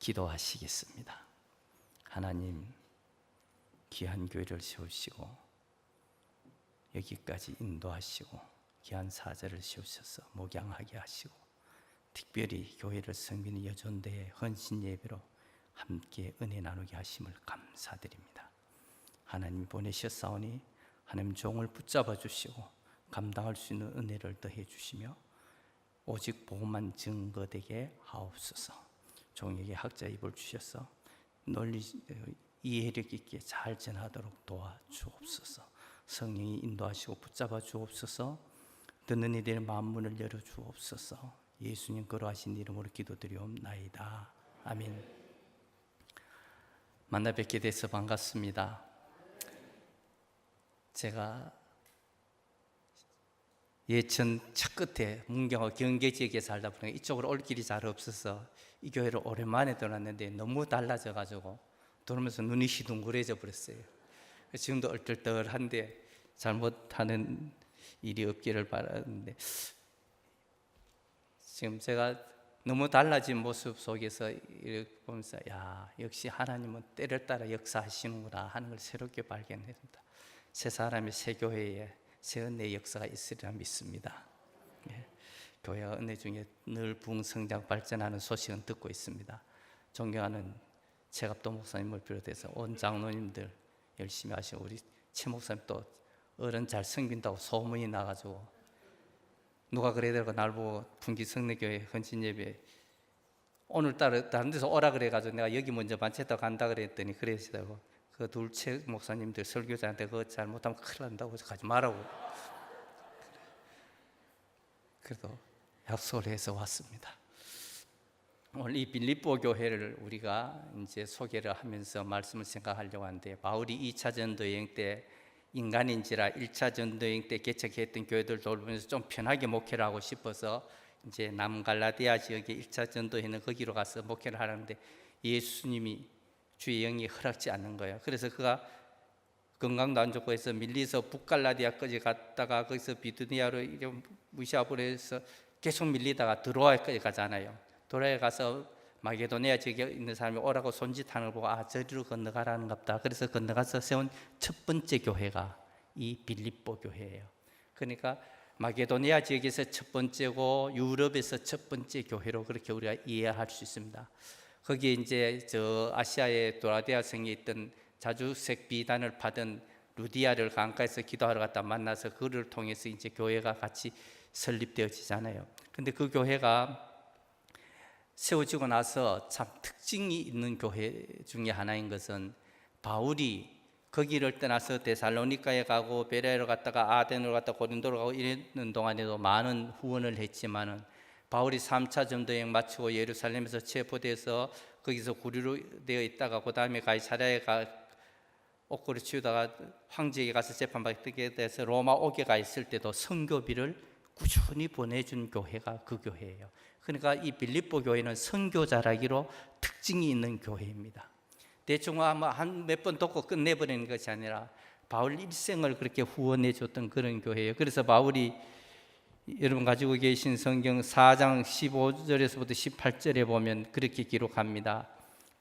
기도하시겠습니다. 하나님, 귀한 교회를 세우시고 여기까지 인도하시고 귀한 사제를 세우셔서 목양하게 하시고 특별히 교회를 섬기는 여전대의 헌신 예배로 함께 은혜 나누게 하심을 감사드립니다. 하나님 보내셨사오니 하나님 종을 붙잡아 주시고 감당할 수 있는 은혜를 더해 주시며 오직 복음만 증거되게 하옵소서. 종에게 학자 입을 주셔서 널리 이해력 있게 잘 전하도록 도와주옵소서. 성령이 인도하시고 붙잡아 주옵소서. 듣는 이들의 마음문을 열어 주옵소서. 예수님 거룩하신 이름으로 기도드리옵나이다. 아멘. 만나 뵙게 돼서 반갑습니다. 제가 예천 첫 끝에 문경화 경계 지역에 살다 보니까 이쪽으로 올 길이 잘 없어서 이 교회를 오랜만에 들어왔는데 너무 달라져 가지고 들으면서 눈이 시둥그레져 버렸어요. 지금도 얼떨떨한데 잘못하는 일이 없기를 바라는데, 지금 제가 너무 달라진 모습 속에서 이렇게 보면서 야, 역시 하나님은 때를 따라 역사하시는구나 하는 걸 새롭게 발견했습니다. 새 사람의 새 교회에 새 은혜의 역사가 있으리라 믿습니다. 교회가 은혜 중에 늘 부흥성장 발전하는 소식은 듣고 있습니다. 존경하는 최갑도 목사님을 비롯해서 온 장로님들 열심히 하시고 우리 최 목사님 또 어른 잘 섬긴다고 소문이 나가지고 누가 그래더라고 날 보고 분기성례교회 헌신예배 오늘따라 다른 데서 오라 그래가지고 내가 여기 먼저 반체터 간다 그랬더니 그러시다고 그 둘 최 목사님들 설교자한테 그거 잘못하면 큰일 난다고 해서 가지 말라고 그래도 약속을 해서 왔습니다. 오늘 이 빌립보 교회를 우리가 이제 소개를 하면서 말씀을 생각하려고 하는데, 바울이 2차 전도 여행 때 인간인지라 1차 전도 여행 때 개척했던 교회들 돌보면서 좀 편하게 목회를 하고 싶어서 이제 남갈라디아 지역에 1차 전도회는 거기로 가서 목회를 하는데 예수님이 주의 영이 허락지 않는 거예요. 그래서 그가 건강도 안 좋고 해서 밀리서 북갈라디아까지 갔다가 거기서 비두니아로 무시하고 해서 계속 밀리다가 드로아까지 가잖아요. 드로아에 가서 마게도니아 지역에 있는 사람이 오라고 손짓하는 걸 보고 아, 저리로 건너가라는 갑다. 그래서 건너가서 세운 첫 번째 교회가 이 빌립보 교회예요. 그러니까 마게도니아 지역에서 첫 번째고 유럽에서 첫 번째 교회로 그렇게 우리가 이해할 수 있습니다. 거기에 이제 저 아시아의 도라데아 성에 있던 자주색 비단을 받은 루디아를 강가에서 기도하러 갔다 만나서 그를 통해서 이제 교회가 같이 설립되어지잖아요. 근데 그 교회가 세워지고 나서 참 특징이 있는 교회 중에 하나인 것은 바울이 거기를 떠나서 데살로니가에 가고 베레아로 갔다가 아덴으로 갔다가 고린도로 가고 이러는 동안에도 많은 후원을 했지만은 바울이 3차 전도 여행 마치고 예루살렘에서 체포돼서 거기서 구류로 되어 있다가 그 다음에 가이사랴에 가 옥고를 치우다가 황제에게 가서 재판받게 돼서 로마 옥에 가 있을 때도 선교비를 꾸준히 보내준 교회가 그 교회예요. 그러니까 이 빌립보 교회는 선교 자라기로 특징이 있는 교회입니다. 대충 아마 한 몇 번 듣고 끝내버리는 것이 아니라 바울 일생을 그렇게 후원해 줬던 그런 교회예요. 그래서 바울이 여러분 가지고 계신 성경 4장 15절에서부터 18절에 보면 그렇게 기록합니다.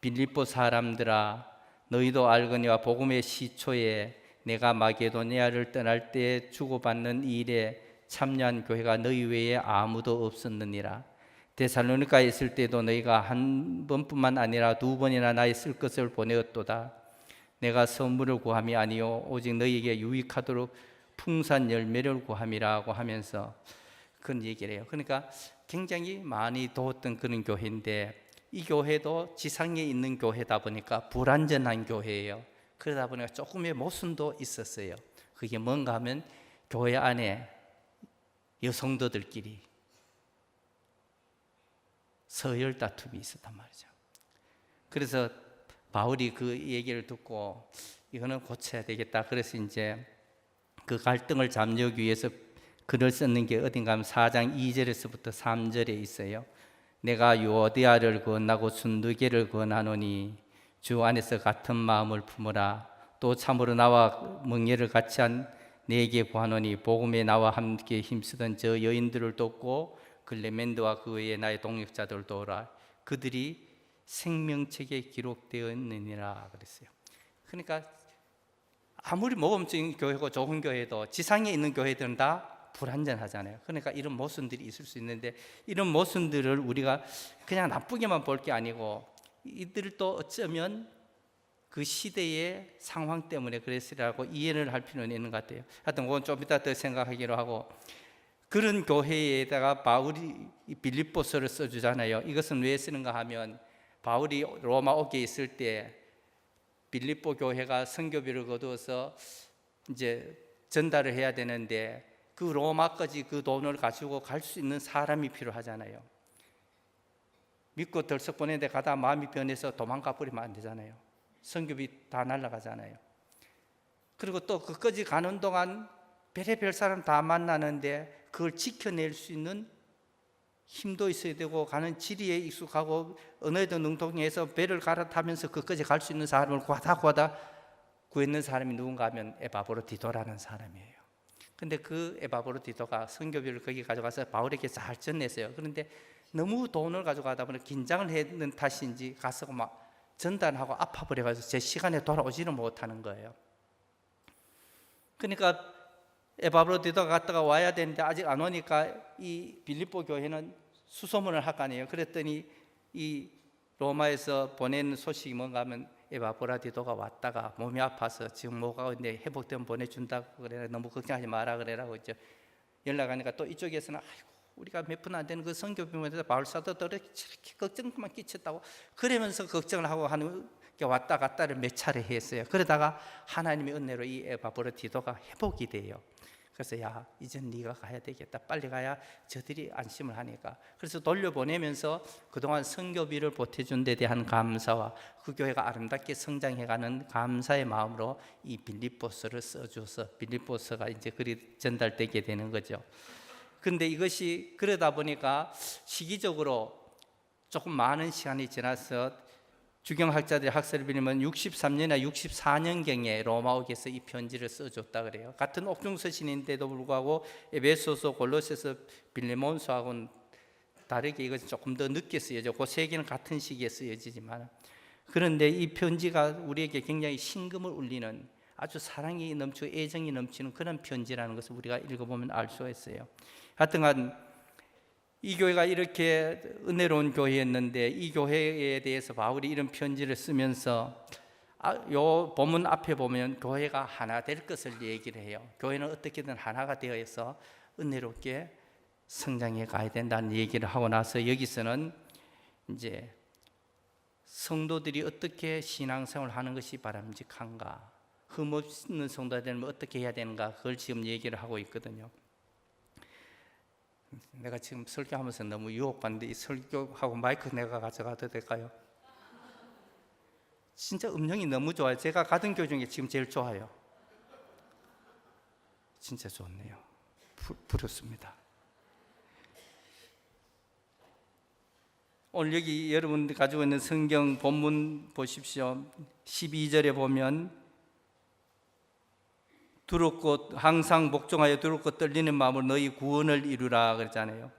빌립보 사람들아, 너희도 알거니와 복음의 시초에 내가 마게도니아를 떠날 때 주고받는 일에 참여한 교회가 너희 외에 아무도 없었느니라. 데살로니가에 있을 때도 너희가 한 번뿐만 아니라 2번이나 나의 쓸 것을 보내었도다. 내가 선물을 구함이 아니요 오직 너희에게 유익하도록 풍산 열매를 구함이라고 하면서 그런 얘기를 해요. 그러니까 굉장히 많이 도웠던 그런 교회인데 이 교회도 지상에 있는 교회다 보니까 불완전한 교회예요. 그러다 보니까 조금의 모순도 있었어요. 그게 뭔가 하면 교회 안에 여성도들끼리 서열 다툼이 있었단 말이죠. 그래서 바울이 그 얘기를 듣고 이거는 고쳐야 되겠다. 그래서 이제 그 갈등을 잠재우기 위해서 글을 썼는 게 어딘가 하면 4장 2절에서부터 3절에 있어요. 내가 유오디아를 구원하고 순두계를 구원하노니 주 안에서 같은 마음을 품으라. 또 참으로 나와 멍에를 같이 한 내게 구하노니 복음에 나와 함께 힘쓰던 저 여인들을 돕고 글레멘드와 그 외에 나의 동역자들을 도우라. 그들이 생명책에 기록되어 있느니라 그랬어요. 그러니까 아무리 모범적인 교회고 좋은 교회도 지상에 있는 교회들은 다 불완전하잖아요. 그러니까 이런 모순들이 있을 수 있는데, 이런 모순들을 우리가 그냥 나쁘게만 볼 게 아니고 이들도 어쩌면 그 시대의 상황 때문에 그랬으라고 이해를 할 필요는 있는 것 같아요. 하여튼 그건 좀 이따 더 생각하기로 하고, 그런 교회에다가 바울이 빌립보서를 써주잖아요. 이것은 왜 쓰는가 하면, 바울이 로마 옥에 있을 때 빌립보 교회가 선교비를 거두어서 이제 전달을 해야 되는데, 그 로마까지 그 돈을 가지고 갈 수 있는 사람이 필요하잖아요. 믿고 덜썩 보내는데 가다 마음이 변해서 도망가 버리면 안 되잖아요. 선교비 다 날아가잖아요. 그리고 또 그까지 가는 동안 별의별 사람 다 만나는데 그걸 지켜낼 수 있는 힘도 있어야 되고, 가는 지리에 익숙하고 언어에도 능통해서 배를 갈아타면서 그까지 갈 수 있는 사람을 구하다 구했는 사람이 누군가 하면 에바브로디도라는 사람이에요. 근데 그 에바브로디도가 선교비를 거기 가져가서 바울에게 잘 전했어요. 그런데 너무 돈을 가져가다 보니 긴장을 했는 탓인지 가서 막 전달하고 아파버려가지고 제 시간에 돌아오지는 못하는 거예요. 그러니까 에바브로디도가 갔다가 와야 되는데 아직 안 오니까 이 빌립보 교회는 수소문을 할 거 아니에요. 그랬더니 이 로마에서 보낸 소식이 뭔가 하면, 에바브로디도가 왔다가 몸이 아파서 지금 못 가고 있는데 회복되면 보내준다고 그래, 너무 걱정하지 마라 그래라고 이제 연락하니까, 또 이쪽에서는 아이고 우리가 몇 푼 안 되는 그 선교비문에서 바울 사도들이 이렇게 걱정만 끼쳤다고 그러면서 걱정을 하고 하는 게 왔다 갔다를 몇 차례 했어요. 그러다가 하나님의 은혜로 이 에바브로디도가 회복이 돼요. 그래서 야, 이젠 네가 가야 되겠다, 빨리 가야 저들이 안심을 하니까. 그래서 돌려보내면서 그동안 선교비를 보태준 데 대한 감사와 그 교회가 아름답게 성장해가는 감사의 마음으로 이 빌립보서를 써줘서 빌립보서가 이제 글이 전달되게 되는 거죠. 근데 이것이 그러다 보니까 시기적으로 조금 많은 시간이 지나서 주경학자들의 학설을 빌리면 63년이나 64년경에 로마옥에서 이 편지를 써줬다 그래요. 같은 옥중서신인데도 불구하고 에베소서, 골로새서, 빌레몬서하고는 다르게 이것은 조금 더 늦게 쓰여져. 그 세 개는 같은 시기에 쓰여지지만, 그런데 이 편지가 우리에게 굉장히 심금을 울리는, 아주 사랑이 넘치고 애정이 넘치는 그런 편지라는 것을 우리가 읽어보면 알 수가 있어요. 하여튼간 이 교회가 이렇게 은혜로운 교회였는데, 이 교회에 대해서 바울이 이런 편지를 쓰면서 요 본문 앞에 보면 교회가 하나 될 것을 얘기를 해요. 교회는 어떻게든 하나가 되어서 은혜롭게 성장해 가야 된다는 얘기를 하고 나서, 여기서는 이제 성도들이 어떻게 신앙생활을 하는 것이 바람직한가, 흠없는 성도가 되려면 어떻게 해야 되는가, 그걸 지금 얘기를 하고 있거든요. 내가 지금 설교하면서 너무 유혹받는데 이 설교하고 마이크 내가 가져가도 될까요? 진짜 음량이 너무 좋아요. 제가 가던 교회 중에 지금 제일 좋아요. 진짜 좋네요. 부럽습니다. 오늘 여기 여러분들 가지고 있는 성경 본문 보십시오. 12절에 보면 두렵고 항상 복종하여 두렵고 떨리는 마음으로 너희 구원을 이루라 그랬잖아요.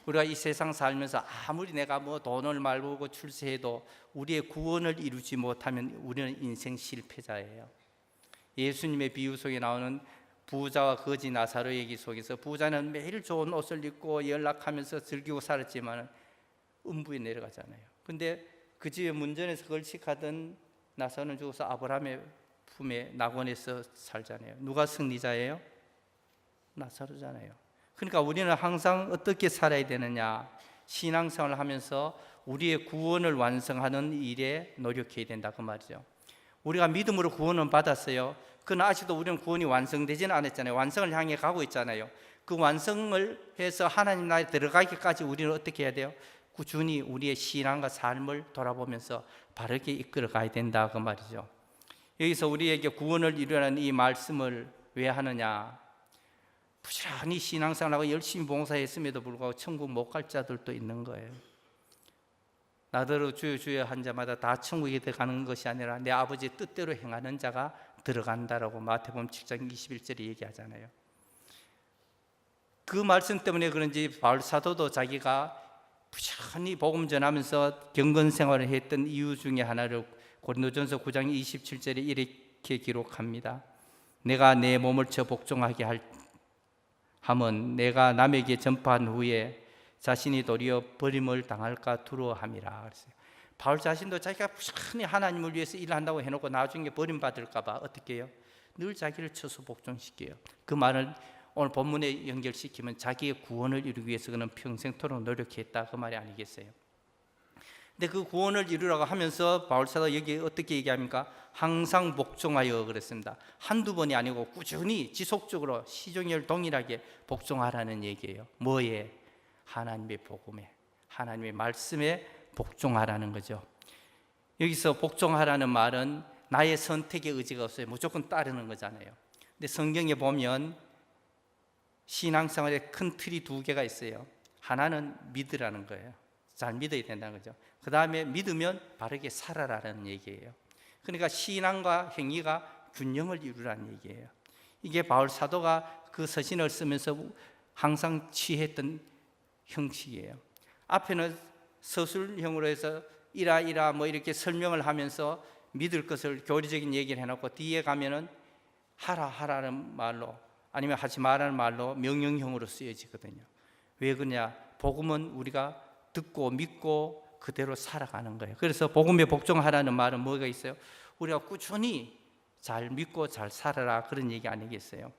우리가 이 세상 살면서 아무리 내가 뭐 돈을 말고 출세해도 우리의 구원을 이루지 못하면 우리는 인생 실패자예요. 예수님의 비유 속에 나오는 부자와 거지 나사로 얘기 속에서, 부자는 매일 좋은 옷을 입고 연락하면서 즐기고 살았지만 음부에 내려가잖아요. 근데 그 집에 문전에서 걸식하던 나사로는 죽어서 아브라함의 품에 낙원에서 살잖아요. 누가 승리자예요? 나사로잖아요. 그러니까 우리는 항상 어떻게 살아야 되느냐, 신앙생활을 하면서 우리의 구원을 완성하는 일에 노력해야 된다 그 말이죠. 우리가 믿음으로 구원은 받았어요. 그러나 아직도 우리는 구원이 완성되지는 않았잖아요. 완성을 향해 가고 있잖아요. 그 완성을 해서 하나님 나라에 들어가기까지 우리는 어떻게 해야 돼요? 꾸준히 우리의 신앙과 삶을 돌아보면서 바르게 이끌어 가야 된다 그 말이죠. 여기서 우리에게 구원을 이루라는 이 말씀을 왜 하느냐, 부지런히 신앙생활하고 열심히 봉사했음에도 불구하고 천국 못 갈 자들도 있는 거예요. 나더러 주여 주여 한 자마다 다 천국에 들어가는 것이 아니라 내 아버지의 뜻대로 행하는 자가 들어간다라고 마태복음 7장 21절에 얘기하잖아요. 그 말씀 때문에 그런지 바울 사도도 자기가 꾸준히 복음 전하면서 경건 생활을 했던 이유 중에 하나를 고린도전서 9장 27절에 이렇게 기록합니다. 내가 내 몸을 쳐 복종하게 함은 내가 남에게 전파한 후에 자신이 도리어 버림을 당할까 두려워함이라 그랬어요. 바울 자신도 자기가 꾸준히 하나님을 위해서 일한다고 해놓고 나중에 버림받을까 봐 어떻게 해요? 늘 자기를 쳐서 복종시켜요. 그 말을 오늘 본문에 연결시키면 자기의 구원을 이루기 위해서 그는 평생토록 노력했다, 그 말이 아니겠어요? 근데 그 구원을 이루라고 하면서 바울사도 여기 어떻게 얘기합니까? 항상 복종하여 그랬습니다. 한두 번이 아니고 꾸준히 지속적으로 시종일 동일하게 복종하라는 얘기예요. 뭐에? 하나님의 복음에, 하나님의 말씀에 복종하라는 거죠. 여기서 복종하라는 말은 나의 선택의 의지가 없어요. 무조건 따르는 거잖아요. 근데 성경에 보면 신앙생활에 큰 틀이 두 개가 있어요. 하나는 믿으라는 거예요. 잘 믿어야 된다는 거죠. 그 다음에 믿으면 바르게 살아라는 얘기예요. 그러니까 신앙과 행위가 균형을 이루라는 얘기예요. 이게 바울 사도가 그 서신을 쓰면서 항상 취했던 형식이에요. 앞에는 서술형으로 해서 이라 뭐 이렇게 설명을 하면서 믿을 것을 교리적인 얘기를 해놓고 뒤에 가면은 하라는 말로 아니면 하지 말라는 말로 명령형으로 쓰여지거든요. 왜 그러냐? 복음은 우리가 듣고 믿고 그대로 살아가는 거예요. 그래서 복음에 복종하라는 말은 뭐가 있어요? 우리가 꾸준히 잘 믿고 잘 살아라, 그런 얘기 아니겠어요?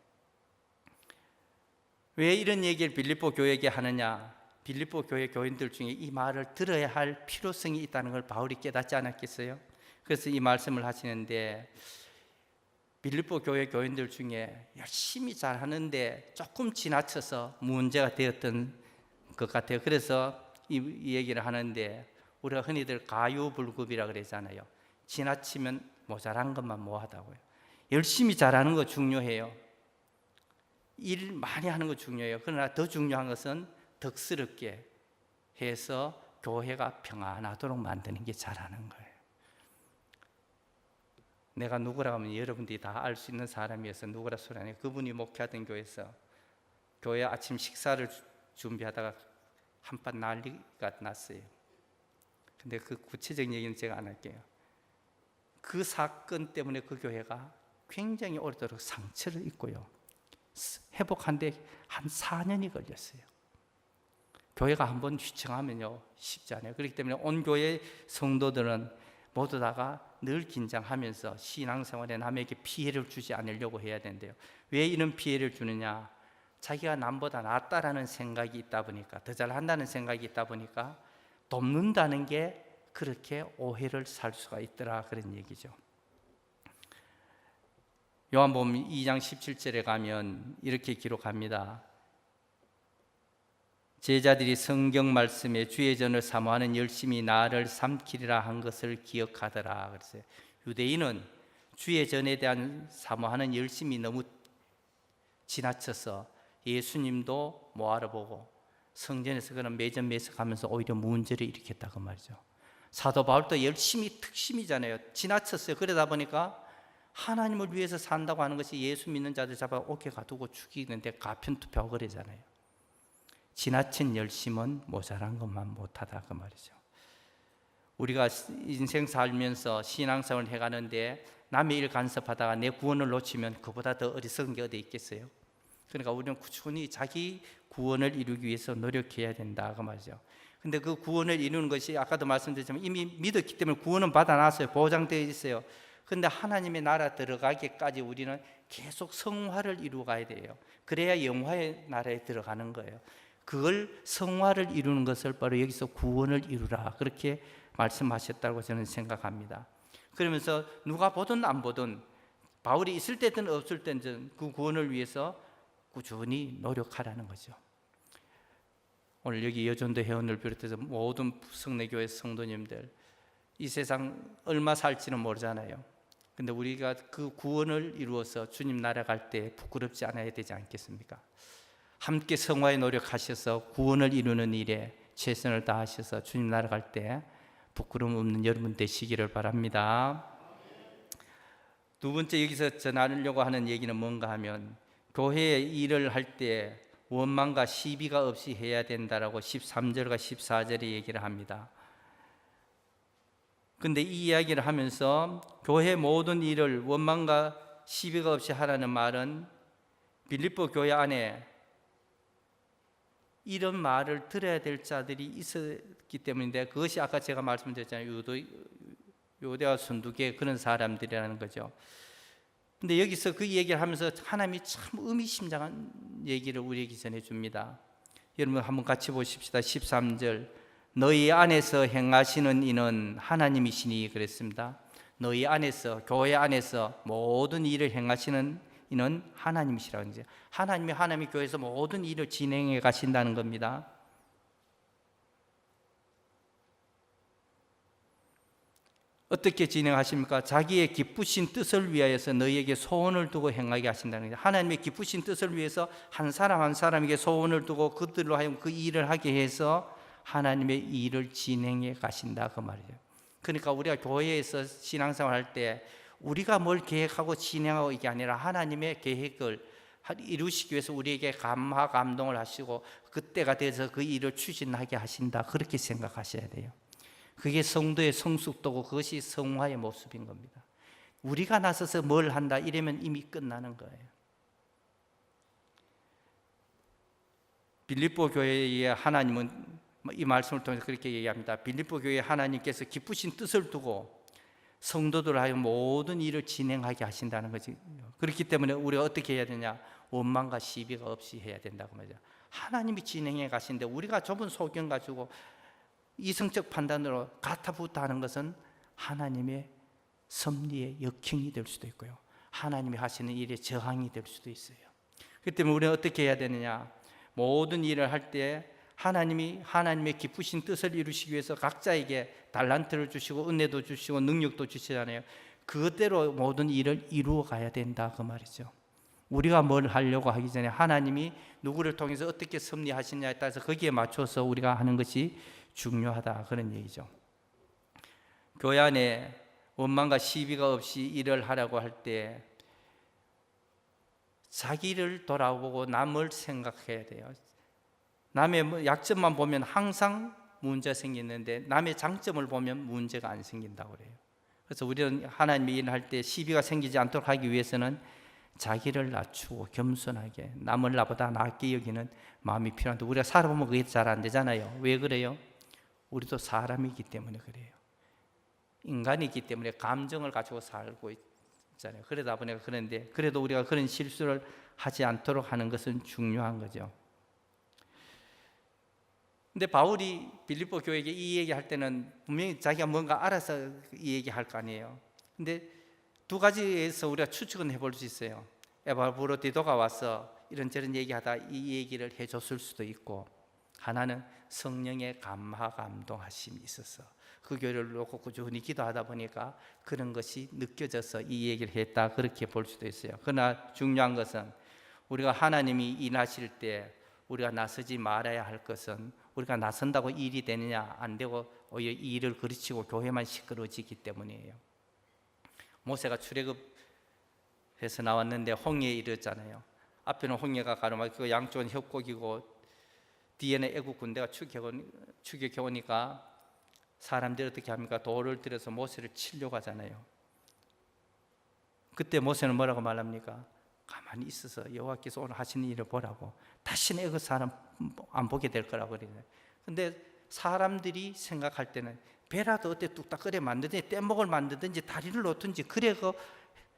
왜 이런 얘기를 빌립보 교회에게 하느냐? 빌립보 교회 교인들 중에 이 말을 들어야 할 필요성이 있다는 걸 바울이 깨닫지 않았겠어요? 그래서 이 말씀을 하시는데, 빌립보 교회 교인들 중에 열심히 잘하는데 조금 지나쳐서 문제가 되었던 것 같아요. 그래서 이 얘기를 하는데, 우리가 흔히들 가유불급이라 그러잖아요. 지나치면 모자란 것만 뭐하다고요. 열심히 잘하는 거 중요해요. 일 많이 하는 거 중요해요. 그러나 더 중요한 것은 덕스럽게 해서 교회가 평안하도록 만드는 게 잘하는 거예요. 내가 누구라고 하면 여러분들이 다 알 수 있는 사람이어서 누구라 소리 아니에요. 그분이 목회하던 교회에서 교회 아침 식사를 준비하다가 한판 난리가 났어요. 근데 그 구체적인 얘기는 제가 안 할게요. 그 사건 때문에 그 교회가 굉장히 오래도록 상처를 입고요, 회복하는데 한 4년이 걸렸어요. 교회가 한번 휘청하면요 쉽지 않아요. 그렇기 때문에 온 교회 성도들은 모두 다가 늘 긴장하면서 신앙생활에 남에게 피해를 주지 않으려고 해야 된대요. 왜 이런 피해를 주느냐? 자기가 남보다 낫다라는 생각이 있다 보니까, 더 잘한다는 생각이 있다 보니까 돕는다는 게 그렇게 오해를 살 수가 있더라, 그런 얘기죠. 요한복음 2장 17절에 가면 이렇게 기록합니다. 제자들이 성경 말씀에 주의 전을 사모하는 열심히 나를 삼키리라 한 것을 기억하더라. 그랬어요. 유대인은 주의 전에 대한 사모하는 열심이 너무 지나쳐서 예수님도 못 알아보고 성전에서 그런 매점매석하면서 오히려 문제를 일으켰다고 말이죠. 사도 바울도 열심히 특심이잖아요. 지나쳤어요. 그러다 보니까 하나님을 위해서 산다고 하는 것이 예수 믿는 자들 잡아 옥에 가두고 죽이는데 가편투표하고 그러잖아요. 지나친 열심은 모자란 것만 못하다, 그 말이죠. 우리가 인생 살면서 신앙생활을 해가는데 남의 일 간섭하다가 내 구원을 놓치면 그보다 더 어리석은 게 어디 있겠어요? 그러니까 우리는 꾸준히 자기 구원을 이루기 위해서 노력해야 된다, 그 말이죠. 근데 그 구원을 이루는 것이 아까도 말씀드렸지만 이미 믿었기 때문에 구원은 받아놨어요. 보장되어 있어요. 근데 하나님의 나라 들어가기까지 우리는 계속 성화를 이루어 가야 돼요. 그래야 영화의 나라에 들어가는 거예요. 그걸 성화를 이루는 것을 바로 여기서 구원을 이루라, 그렇게 말씀하셨다고 저는 생각합니다. 그러면서 누가 보든 안 보든 바울이 있을 때든 없을 때든 그 구원을 위해서 꾸준히 노력하라는 거죠. 오늘 여기 여전도 회원을 비롯해서 모든 성내교회 성도님들, 이 세상 얼마 살지는 모르잖아요. 근데 우리가 그 구원을 이루어서 주님 나라 갈 때 부끄럽지 않아야 되지 않겠습니까? 함께 성화에 노력하셔서 구원을 이루는 일에 최선을 다하셔서 주님 나라 갈 때 부끄러움 없는 여러분 되시기를 바랍니다. 두 번째 여기서 전하려고 하는 얘기는 뭔가 하면, 교회에 일을 할 때 원망과 시비가 없이 해야 된다라고 13절과 14절에 얘기를 합니다. 근데 이 이야기를 하면서 교회 모든 일을 원망과 시비가 없이 하라는 말은 빌립보 교회 안에 이런 말을 들어야 될 자들이 있었기 때문인데, 그것이 아까 제가 말씀드렸잖아요. 유대와 순두계 그런 사람들이라는 거죠. 근데 여기서 그 얘기를 하면서 하나님이 참 의미심장한 얘기를 우리에게 전해줍니다. 여러분 한번 같이 보십시다. 13절, 너희 안에서 행하시는 이는 하나님이시니 그랬습니다. 너희 안에서, 교회 안에서 모든 일을 행하시는 이는 하나님이시라는 거죠. 하나님이 교회에서 모든 일을 진행해 가신다는 겁니다. 어떻게 진행하십니까? 자기의 기쁘신 뜻을 위하여서 너희에게 소원을 두고 행하게 하신다는 거죠. 하나님의 기쁘신 뜻을 위해서 한 사람 한 사람에게 소원을 두고 그들로 하여금 그 일을 하게 해서 하나님의 일을 진행해 가신다 그 말이에요. 그러니까 우리가 교회에서 신앙생활 할 때 우리가 뭘 계획하고 진행하고 이게 아니라 하나님의 계획을 이루시기 위해서 우리에게 감화 감동을 하시고 그때가 돼서 그 일을 추진하게 하신다, 그렇게 생각하셔야 돼요. 그게 성도의 성숙도고 그것이 성화의 모습인 겁니다. 우리가 나서서 뭘 한다 이러면 이미 끝나는 거예요. 빌립보 교회의 하나님은 이 말씀을 통해서 그렇게 얘기합니다. 빌립보 교회의 하나님께서 기쁘신 뜻을 두고 성도들 하여 모든 일을 진행하게 하신다는 거지. 그렇기 때문에 우리가 어떻게 해야 되냐? 원망과 시비가 없이 해야 된다고 말이죠. 하나님이 진행해 가신데 우리가 좁은 소견 가지고 이성적 판단으로 가타부타 하는 것은 하나님의 섭리의 역행이 될 수도 있고요, 하나님이 하시는 일에 저항이 될 수도 있어요. 그렇기 때문에 우리는 어떻게 해야 되느냐? 모든 일을 할 때 하나님이 하나님의 기쁘신 뜻을 이루시기 위해서 각자에게 달란트를 주시고 은혜도 주시고 능력도 주시잖아요. 그대로 모든 일을 이루어 가야 된다 그 말이죠. 우리가 뭘 하려고 하기 전에 하나님이 누구를 통해서 어떻게 섭리하시냐에 따라서 거기에 맞춰서 우리가 하는 것이 중요하다, 그런 얘기죠. 교회 안에 원망과 시비가 없이 일을 하라고 할 때 자기를 돌아보고 남을 생각해야 돼요. 남의 약점만 보면 항상 문제가 생기는데 남의 장점을 보면 문제가 안 생긴다고 그래요. 그래서 우리는 하나님의 일을 할 때 시비가 생기지 않도록 하기 위해서는 자기를 낮추고 겸손하게 남을 나보다 낫게 여기는 마음이 필요한데, 우리가 살아보면 그게 잘 안 되잖아요. 왜 그래요? 우리도 사람이기 때문에 그래요. 인간이기 때문에 감정을 가지고 살고 있잖아요. 그러다 보니까 그런데, 그래도 우리가 그런 실수를 하지 않도록 하는 것은 중요한 거죠. 근데 바울이 빌립보 교회에게 이 얘기할 때는 분명히 자기가 뭔가 알아서 이 얘기할 거 아니에요. 근데 두 가지에서 우리가 추측은 해볼 수 있어요. 에바브로디도가 와서 이런저런 얘기하다 이 얘기를 해줬을 수도 있고, 하나는 성령의 감화 감동하심이 있어서 그 교회를 놓고 꾸준히 기도하다 보니까 그런 것이 느껴져서 이 얘기를 했다, 그렇게 볼 수도 있어요. 그러나 중요한 것은 우리가 하나님이 일하실 때 우리가 나서지 말아야 할 것은, 우리가 나선다고 일이 되느냐 안 되고 오히려 이 일을 그르치고 교회만 시끄러워지기 때문이에요. 모세가 출애굽해서 나왔는데 홍해에 이르렀잖아요. 앞에는 홍해가 가로막히고 양쪽은 협곡이고 뒤에는 애국 군대가 추격해 오니까 사람들이 어떻게 합니까? 돌을 들여서 모세를 치려고 하잖아요. 그때 모세는 뭐라고 말합니까? 가만히 있어서 여호와께서 오늘 하시는 일을 보라고, 다시는 애국 사람 안 보게 될 거라고 그러잖아요. 근데 사람들이 생각할 때는 배라도 어때 뚝딱 끓여 만들든지 뗏목을 만들든지 다리를 놓든지 그래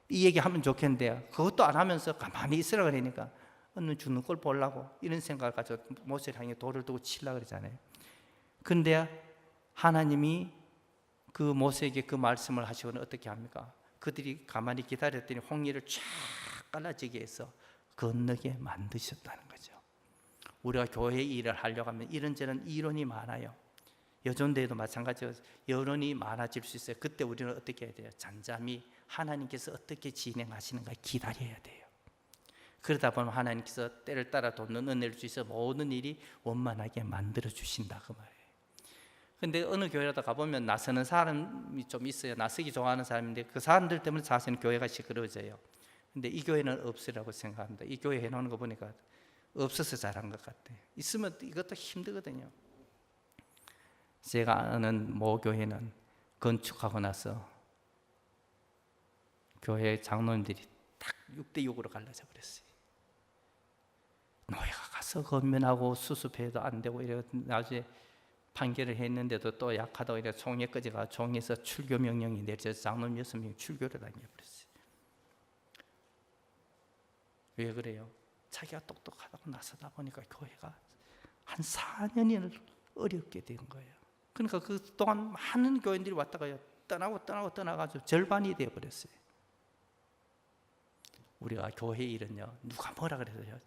이 얘기하면 좋겠는데 그것도 안 하면서 가만히 있으라 그러니까 어느 죽는 걸 보려고 이런 생각을 가지고 모세를 향해 돌을 두고 치려고 그러잖아요. 그런데 하나님이 그 모세에게 그 말씀을 하시고는 어떻게 합니까? 그들이 가만히 기다렸더니 홍해를 쫙 갈라지게 해서 건너게 만드셨다는 거죠. 우리가 교회 일을 하려고 하면 이런저런 이론이 많아요. 여존대에도 마찬가지로 여론이 많아질 수 있어요. 그때 우리는 어떻게 해야 돼요? 잠잠히 하나님께서 어떻게 진행하시는가 기다려야 돼요. 그러다 보면 하나님께서 때를 따라 돕는 은혜를 주셔서 모든 일이 원만하게 만들어 주신다 그 말이에요. 근데 어느 교회라도 가보면 나서는 사람이 좀 있어요. 나서기 좋아하는 사람인데 그 사람들 때문에 사실은 교회가 시끄러워져요. 근데 이 교회는 없으라고 생각합니다. 이 교회 해놓은 거 보니까 없어서 잘한 것 같아요. 있으면 이것도 힘들거든요. 제가 아는 모 교회는 건축하고 나서 교회 장로님들이 딱 6대6으로 갈라져 버렸어요. 노예가 가서 건면하고 수습해도 안 되고 이래 나중에 판결을 했는데도 또 약하다고 이래 총회까지가 총회에서 출교 명령이 내려져서 장로님 6명이 출교를 당해버렸어요. 왜 그래요? 자기가 똑똑하다고 나서다 보니까 교회가 한 4년을 어렵게 된 거예요. 그러니까 그 동안 많은 교인들이 왔다가 떠나가지고 절반이 되어버렸어요. 우리가 교회 일은요, 누가 뭐라 그래도요,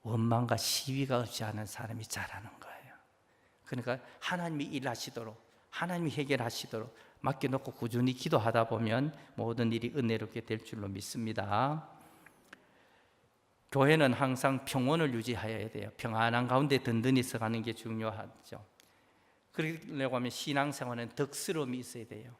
원망과 시비가 없지 않은 사람이 잘하는 거예요. 그러니까 하나님이 일하시도록, 하나님이 해결하시도록 맡겨놓고 꾸준히 기도하다 보면 모든 일이 은혜롭게 될 줄로 믿습니다. 교회는 항상 평온을 유지해야 돼요. 평안한 가운데 든든히 서가는 게 중요하죠. 그러려고 하면 신앙생활은 덕스러움이 있어야 돼요.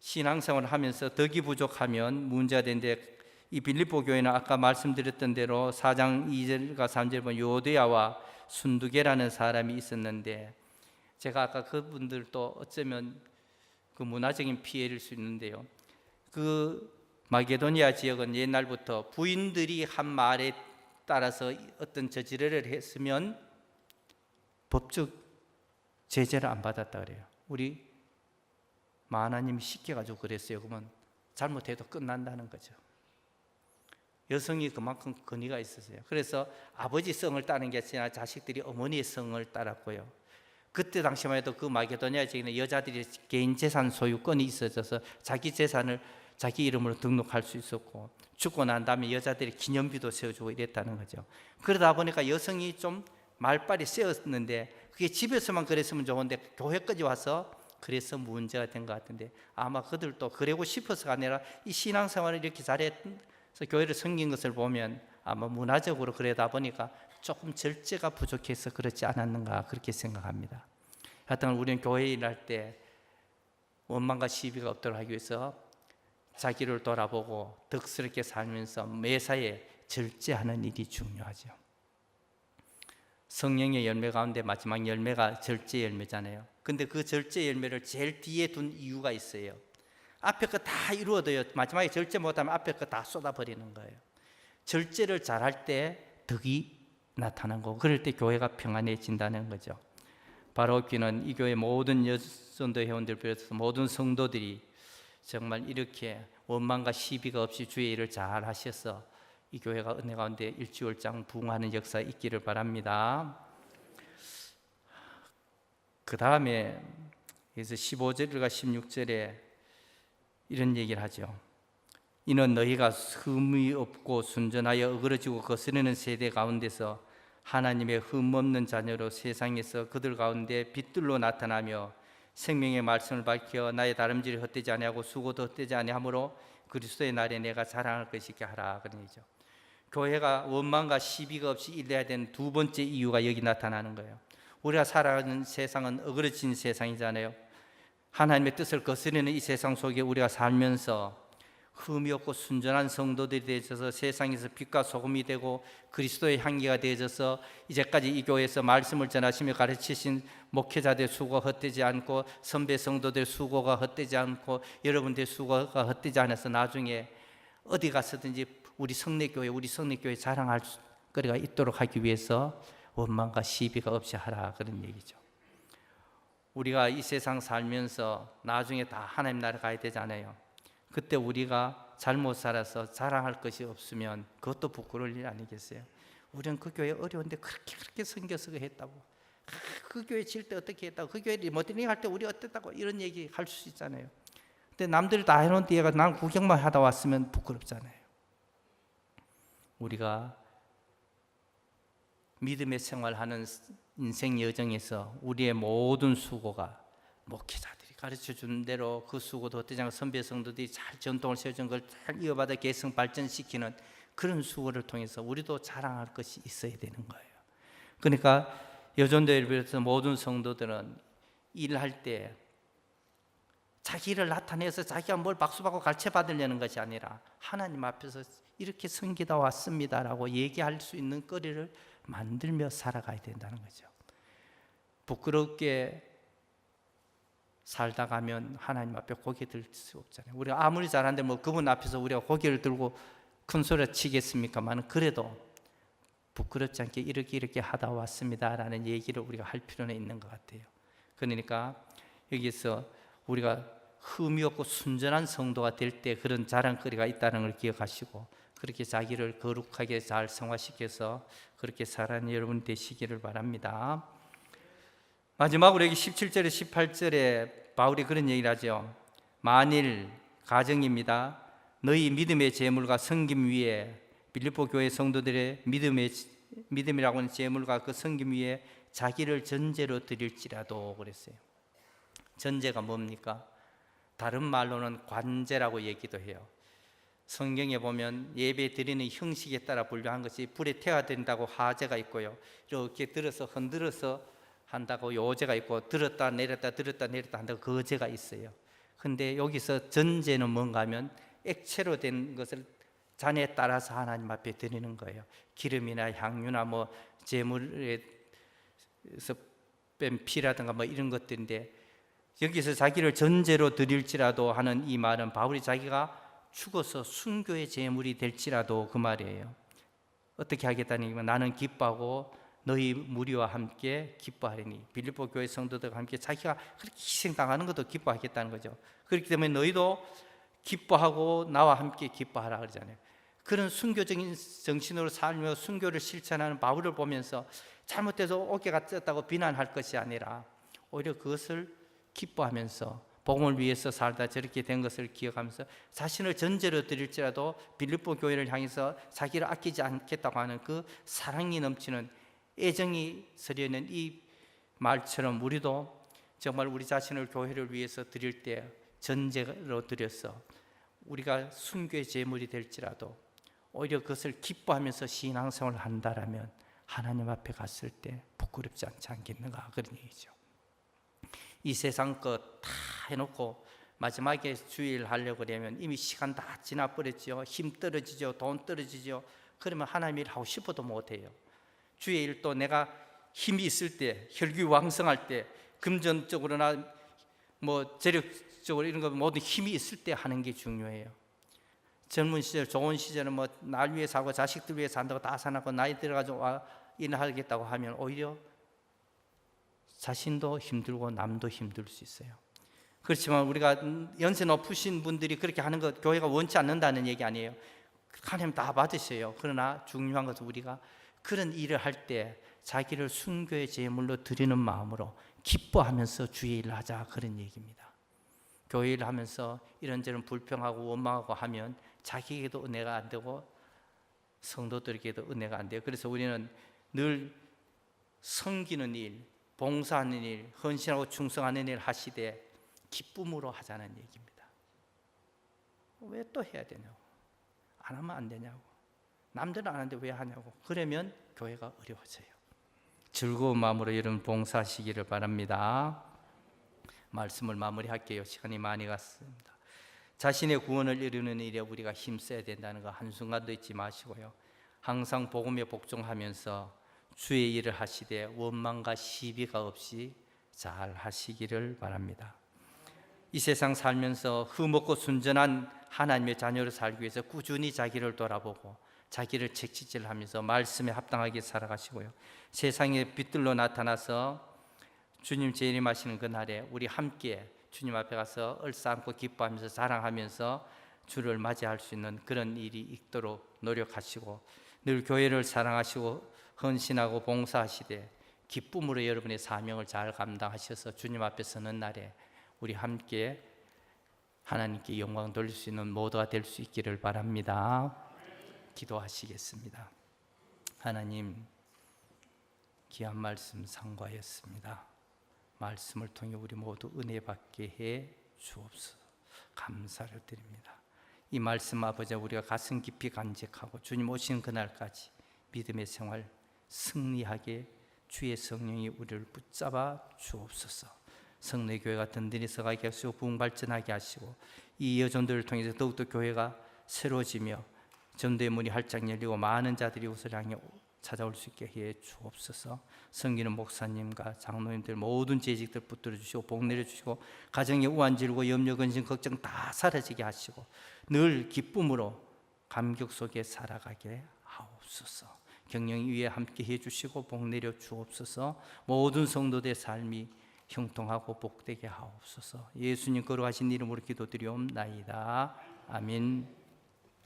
신앙생활을 하면서 덕이 부족하면 문제가 되는데, 이 빌립보 교회는 아까 말씀드렸던 대로 4장 2절과 3절 보면 요대야와 순두계라는 사람이 있었는데, 제가 아까 그분들도 어쩌면 그 문화적인 피해일 수 있는데요, 그 마게도니아 지역은 옛날부터 부인들이 한 말에 따라서 어떤 저지를 했으면 법적 제재를 안 받았다 그래요. 우리 마하나님이 시켜가지고 그랬어요. 그러면 잘못해도 끝난다는 거죠. 여성이 그만큼 권위가 있었어요. 그래서 아버지 성을 따르는 게 아니라 자식들이 어머니의 성을 따랐고요. 그때 당시만 해도 그 마게도니아 지역에는 여자들이 개인 재산 소유권이 있어져서 자기 재산을 자기 이름으로 등록할 수 있었고, 죽고 난 다음에 여자들이 기념비도 세워주고 이랬다는 거죠. 그러다 보니까 여성이 좀 말빨이 세웠는데, 그게 집에서만 그랬으면 좋은데 교회까지 와서 그래서 문제가 된 것 같은데, 아마 그들도 그러고 싶어서가 아니라 이 신앙생활을 이렇게 잘해서 교회를 섬긴 것을 보면 아마 문화적으로 그러다 보니까 조금 절제가 부족해서 그렇지 않았는가, 그렇게 생각합니다. 하여튼 우리는 교회 일할 때 원망과 시비가 없도록 하기 위해서 자기를 돌아보고 덕스럽게 살면서 매사에 절제하는 일이 중요하죠. 성령의 열매 가운데 마지막 열매가 절제 열매잖아요. 근데 그 절제 열매를 제일 뒤에 둔 이유가 있어요. 앞에 거 다 이루어도요, 마지막에 절제 못하면 앞에 거 다 쏟아버리는 거예요. 절제를 잘할 때 덕이 나타난 거고, 그럴 때 교회가 평안해진다는 거죠. 바로교는 이 교회 모든 여전도 회원들 비롯해서 모든 성도들이 정말 이렇게 원망과 시비가 없이 주의 일을 잘 하셔서 이 교회가 은혜 가운데 일주일장 부흥하는 역사 있기를 바랍니다. 그 다음에 그래서 15절과 16절에 이런 얘기를 하죠. 이는 너희가 흠이 없고 순전하여 어그러지고 거스르는 세대 가운데서 하나님의 흠없는 자녀로 세상에서 그들 가운데 빛들로 나타나며 생명의 말씀을 밝혀 나의 다름질이 헛되지 아니하고 수고도 헛되지 아니하므로 그리스도의 날에 내가 자랑할 것이게 하라, 그런 얘기죠. 교회가 원망과 시비가 없이 일해야 되는 두 번째 이유가 여기 나타나는 거예요. 우리가 살아가는 세상은 어그러진 세상이잖아요. 하나님의 뜻을 거스르는 이 세상 속에 우리가 살면서 흠이 없고 순전한 성도들이 되어져서 세상에서 빛과 소금이 되고 그리스도의 향기가 되어져서 이제까지 이 교회에서 말씀을 전하시며 가르치신 목회자들의 수고가 헛되지 않고 선배 성도들의 수고가 헛되지 않고 여러분들의 수고가 헛되지 않아서 나중에 어디 가서든지 우리 성례교회 자랑할 거리가 있도록 하기 위해서 원망과 시비가 없이 하라, 그런 얘기죠. 우리가 이 세상 살면서 나중에 다 하나님 나라 가야 되잖아요. 그때 우리가 잘못 살아서 자랑할 것이 없으면 그것도 부끄러울 일 아니겠어요? 우리는 그 교회 어려운데 그렇게 섬겨서 했다고, 그 교회 질 때 어떻게 했다고, 그 교회 리모델링 할 때 우리 어땠다고, 이런 얘기 할 수 있잖아요. 근데 남들이 다 해놓은 뒤에 난 구경만 하다 왔으면 부끄럽잖아요. 우리가 믿음의 생활하는 인생 여정에서 우리의 모든 수고가 목회자들이 가르쳐준 대로 그 수고도 헛되지 않고 선배 성도들이 잘 전통을 세워준 걸 잘 이어받아 개성 발전시키는 그런 수고를 통해서 우리도 자랑할 것이 있어야 되는 거예요. 그러니까 여전도회를 비롯해서 모든 성도들은 일할 때 자기 일을 나타내서 자기가 뭘 박수받고 갈채받으려는 것이 아니라 하나님 앞에서 이렇게 섬기다 왔습니다라고 얘기할 수 있는 거리를 만들며 살아가야 된다는 거죠. 부끄럽게 살다 가면 하나님 앞에 고개 들 수 없잖아요. 우리가 아무리 잘하는데 뭐 그분 앞에서 우리가 고개를 들고 큰 소리 치겠습니까만, 그래도 부끄럽지 않게 이렇게 하다 왔습니다라는 얘기를 우리가 할 필요는 있는 것 같아요. 그러니까 여기서 우리가 흠이 없고 순전한 성도가 될 때 그런 자랑거리가 있다는 걸 기억하시고, 그렇게 자기를 거룩하게 잘 성화시켜서 그렇게 살아가는 여러분 되시기를 바랍니다. 마지막으로 여기 17절에 18절에 바울이 그런 얘기를 하죠. 만일 가정입니다. 너희 믿음의 제물과 섬김 위에, 빌립보 교회 성도들의 믿음이라고 하는 제물과 그 섬김 위에 자기를 전제로 드릴지라도 그랬어요. 전제가 뭡니까? 다른 말로는 관제라고 얘기도 해요. 성경에 보면 예배 드리는 형식에 따라 분류한 것이 불에 태워야 된다고 하제가 있고요, 이렇게 들어서 흔들어서 한다고 요제가 있고, 들었다 내렸다 한다고 거제가 있어요. 근데 여기서 전제는 뭔가 하면 액체로 된 것을 잔에 따라서 하나님 앞에 드리는 거예요. 기름이나 향유나 뭐 제물에서 뺀 피라든가 뭐 이런 것들인데, 여기서 자기를 전제로 드릴지라도 하는 이 말은 바울이 자기가 죽어서 순교의 제물이 될지라도 그 말이에요. 어떻게 하겠다는 얘기면, 나는 기뻐하고 너희 무리와 함께 기뻐하리니, 빌립보 교회 성도들과 함께 자기가 그렇게 희생당하는 것도 기뻐하겠다는 거죠. 그렇기 때문에 너희도 기뻐하고 나와 함께 기뻐하라 그러잖아요. 그런 순교적인 정신으로 살며 순교를 실천하는 바울을 보면서 잘못돼서 어깨가 쪘다고 비난할 것이 아니라 오히려 그것을 기뻐하면서 복음을 위해서 살다 저렇게 된 것을 기억하면서 자신을 전제로 드릴지라도 빌립보 교회를 향해서 자기를 아끼지 않겠다고 하는 그 사랑이 넘치는 애정이 서려있는 이 말처럼, 우리도 정말 우리 자신을 교회를 위해서 드릴 때 전제로 드려서 우리가 순교의 제물이 될지라도 오히려 그것을 기뻐하면서 신앙생활을 한다라면 하나님 앞에 갔을 때 부끄럽지 않지 않겠는가, 그런 얘기죠. 이 세상 것 다 해놓고 마지막에 주일 하려고 그러면 이미 시간 다 지나버렸죠. 힘 떨어지죠. 돈 떨어지죠. 그러면 하나님 일 하고 싶어도 못해요. 주의 일도 내가 힘이 있을 때, 혈기 왕성할 때, 금전적으로나 뭐 재력적으로 이런 거 모든 힘이 있을 때 하는 게 중요해요. 젊은 시절, 좋은 시절은 뭐 날 위해 사고 자식들 위해 산다고 다 사놓고 나이 들어가지고 일하겠다고 하면 오히려 자신도 힘들고 남도 힘들 수 있어요. 그렇지만 우리가 연세 높으신 분들이 그렇게 하는 것 교회가 원치 않는다는 얘기 아니에요. 하나님 다 받으셔요. 그러나 중요한 것은 우리가 그런 일을 할 때 자기를 순교의 제물로 드리는 마음으로 기뻐하면서 주의 일을 하자, 그런 얘기입니다. 교회 일을 하면서 이런저런 불평하고 원망하고 하면 자기에게도 은혜가 안 되고 성도들에게도 은혜가 안 돼요. 그래서 우리는 늘 섬기는 일, 봉사하는 일, 헌신하고 충성하는 일 하시되 기쁨으로 하자는 얘기입니다. 왜 또 해야 되냐고, 안 하면 안 되냐고, 남들은 안 하는데 왜 하냐고, 그러면 교회가 어려워져요. 즐거운 마음으로 여러분 봉사하시기를 바랍니다. 말씀을 마무리할게요. 시간이 많이 갔습니다. 자신의 구원을 이루는 일에 우리가 힘써야 된다는 거 한순간도 잊지 마시고요, 항상 복음에 복종하면서 주의 일을 하시되 원망과 시비가 없이 잘 하시기를 바랍니다. 이 세상 살면서 흠없고 순전한 하나님의 자녀로 살기 위해서 꾸준히 자기를 돌아보고 자기를 채찍질하면서 말씀에 합당하게 살아가시고요, 세상의 빛들로 나타나서 주님 재림하시는 그날에 우리 함께 주님 앞에 가서 얼싸안고 기뻐하면서 자랑하면서 주를 맞이할 수 있는 그런 일이 있도록 노력하시고, 늘 교회를 사랑하시고 헌신하고 봉사하시되 기쁨으로 여러분의 사명을 잘 감당하셔서 주님 앞에 서는 날에 우리 함께 하나님께 영광 돌릴 수 있는 모두가 될 수 있기를 바랍니다. 기도하시겠습니다. 하나님, 귀한 말씀 상고하였습니다. 말씀을 통해 우리 모두 은혜 받게 해 주옵소서. 감사를 드립니다. 이 말씀 아버지, 우리가 가슴 깊이 간직하고 주님 오신 그날까지 믿음의 생활 승리하게 주의 성령이 우리를 붙잡아 주옵소서. 성내 교회가 든든히 서가게 하시고 부흥 발전하게 하시고 이 여정들을 통해서 더욱더 교회가 새로워지며 전도의 문이 활짝 열리고 많은 자들이 이곳을 향해 찾아올 수 있게 해 주옵소서. 섬기는 목사님과 장로님들 모든 재직들 붙들어 주시고 복 내려 주시고 가정의 우환 질고 염려 근심 걱정 다 사라지게 하시고 늘 기쁨으로 감격 속에 살아가게 하옵소서. 경영 위에 함께 해 주시고 복 내려 주옵소서. 모든 성도들의 삶이 형통하고 복되게 하옵소서. 예수님 거룩하신 이름으로 기도드리옵나이다. 아멘.